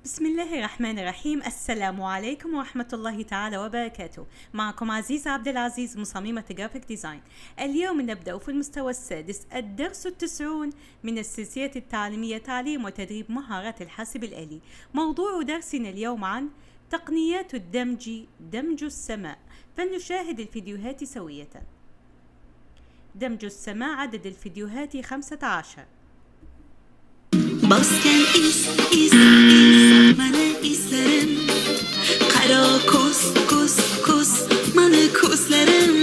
بسم الله الرحمن الرحيم. السلام عليكم ورحمة الله تعالى وبركاته. معكم عزيزة عبد العزيز، مصممة جرافيك ديزاين. اليوم نبدأ في المستوى السادس، الدرس 90 من السلسلة التعليمية تعليم وتدريب مهارات الحاسب الآلي. موضوع درسنا اليوم عن تقنيات الدمج، دمج السماء. فلنشاهد الفيديوهات سوية. دمج السماء، عدد الفيديوهات 15. Basken is manı izlerim. Kara kus manı kuslarım.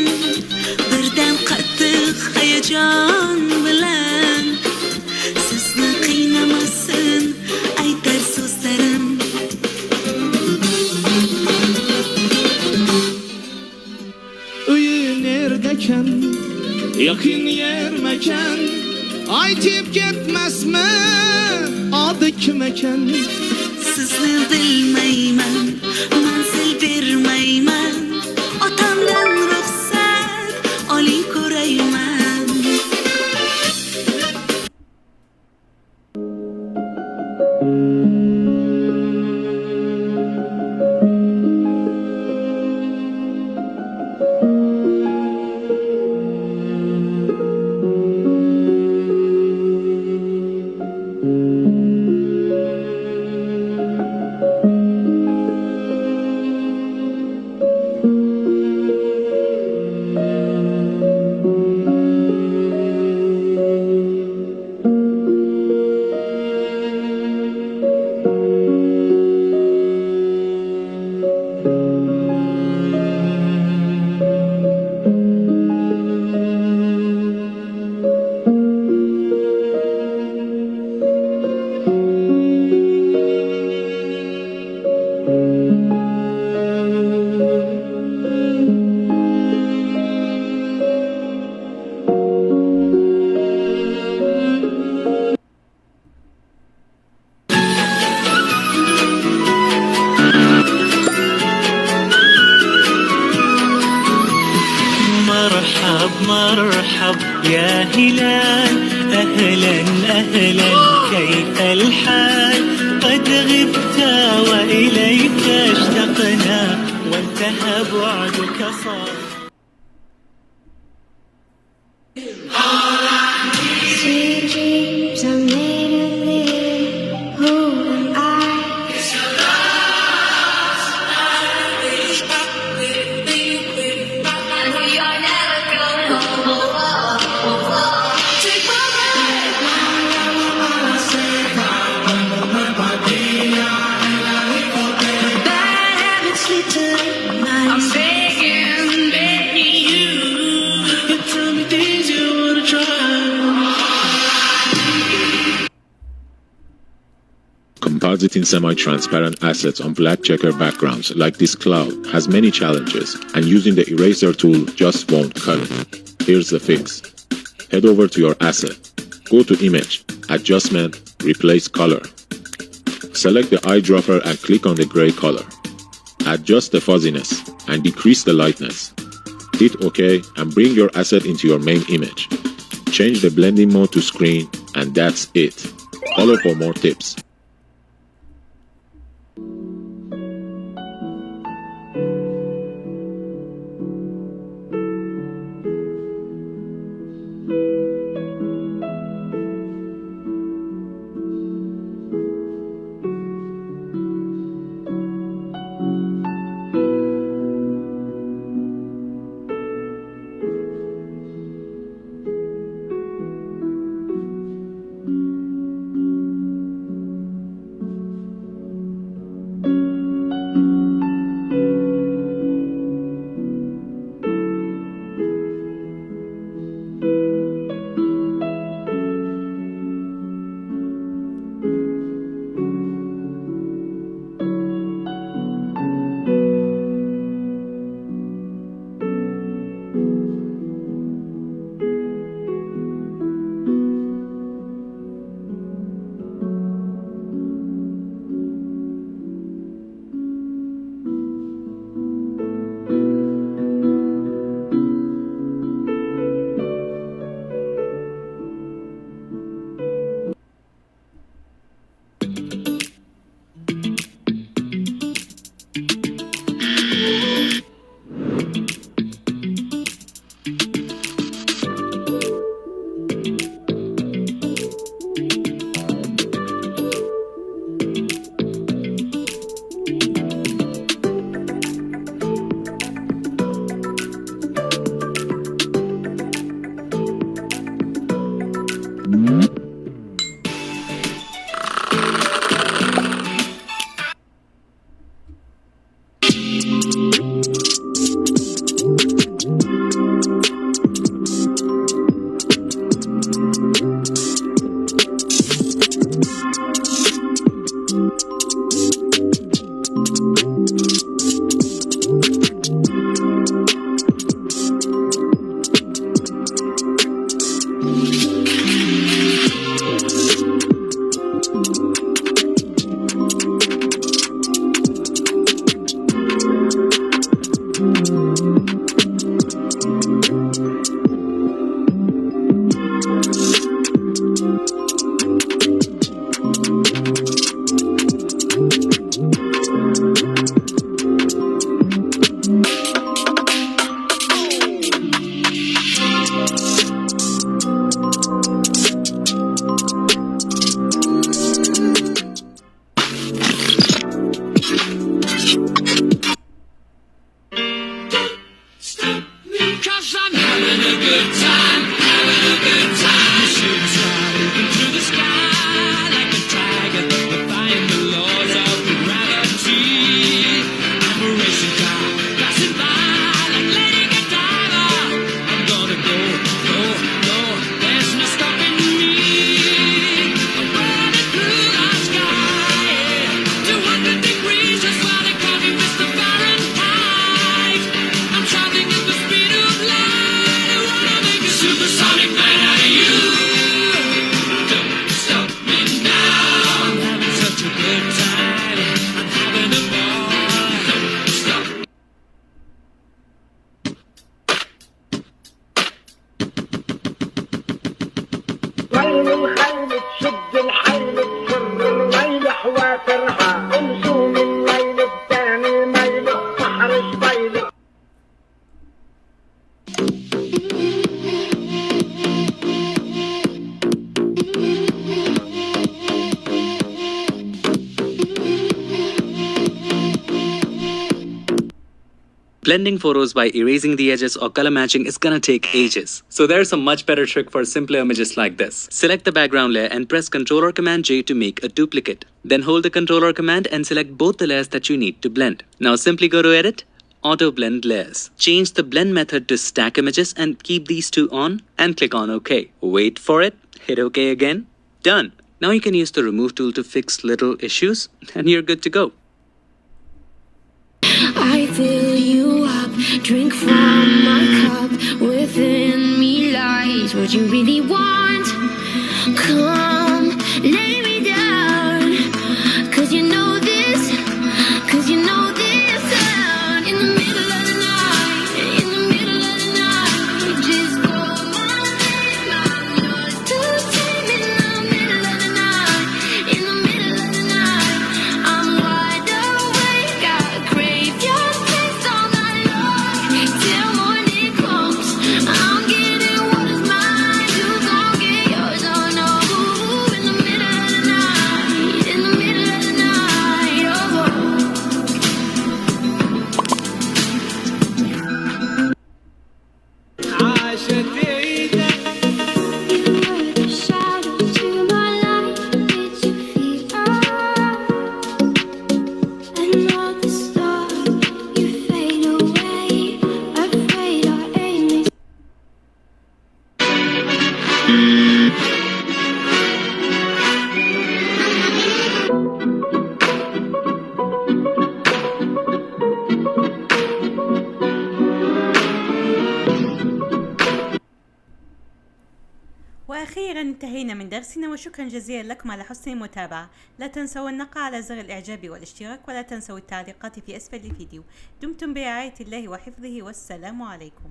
Birden qattiq hayajon bilan sizni qiynamasın aytar so'zlarim. Uyun nerdekan, yakın yer mekan, aytib ketmasmi adı kim ekan? Sizni bilmayman, manzil bermayman, otamdan ruxsat oling ko'rayman. مرحب يا هلال، أهلا أهلا كيف الحال؟ قد غبت وإليك اشتقنا وانتهى بعدك صار. Sweet dreams are made of live. Who am I? It's your love. And we are never going home. Take my breath. Bad habits lead to lies. I'm begging you. You tell me things you wanna try. Compositing semi-transparent assets on black checker backgrounds like this cloud has many challenges, and using the eraser tool just won't cut it. Here's the fix. Head over to your asset. Go to Image, Adjustment, Replace Color. Select the eyedropper and click on the gray color. Adjust the fuzziness and decrease the lightness. Hit OK and bring your asset into your main image. Change the blending mode to screen, and that's it. Follow for more tips. Blending photos by erasing the edges or color matching is gonna take ages. So there's a much better trick for simpler images like this. Select the background layer and press Ctrl or Command J to make a duplicate. Then hold the Ctrl or Command and select both the layers that you need to blend. Now simply go to Edit, Auto Blend Layers. Change the blend method to stack images and keep these two on and click on OK. Wait for it, hit OK again, done. Now you can use the remove tool to fix little issues and you're good to go. I fill you up, drink from my cup. Within me lies what you really want. Come, lay me down. Cause you know this sound. In the middle of the night, in the middle of the night. Just call my name, I'm yours to tame. In the middle of the night, in the middle of the night. I'm wide awake, I crave your taste all night long. Till morning comes, I'm getting what is mine. You gon' get yours, oh no. In the middle of the night, in the middle of the night, oh. You were the shadow to my light. Did you feel another star? You fade away, afraid our aim is. وأخيرا انتهينا من درسنا، وشكرا جزيلا لكم على حسن المتابعة. لا تنسوا النقر على زر الإعجاب والاشتراك، ولا تنسوا التعليقات في أسفل الفيديو. دمتم برعاية الله وحفظه، والسلام عليكم.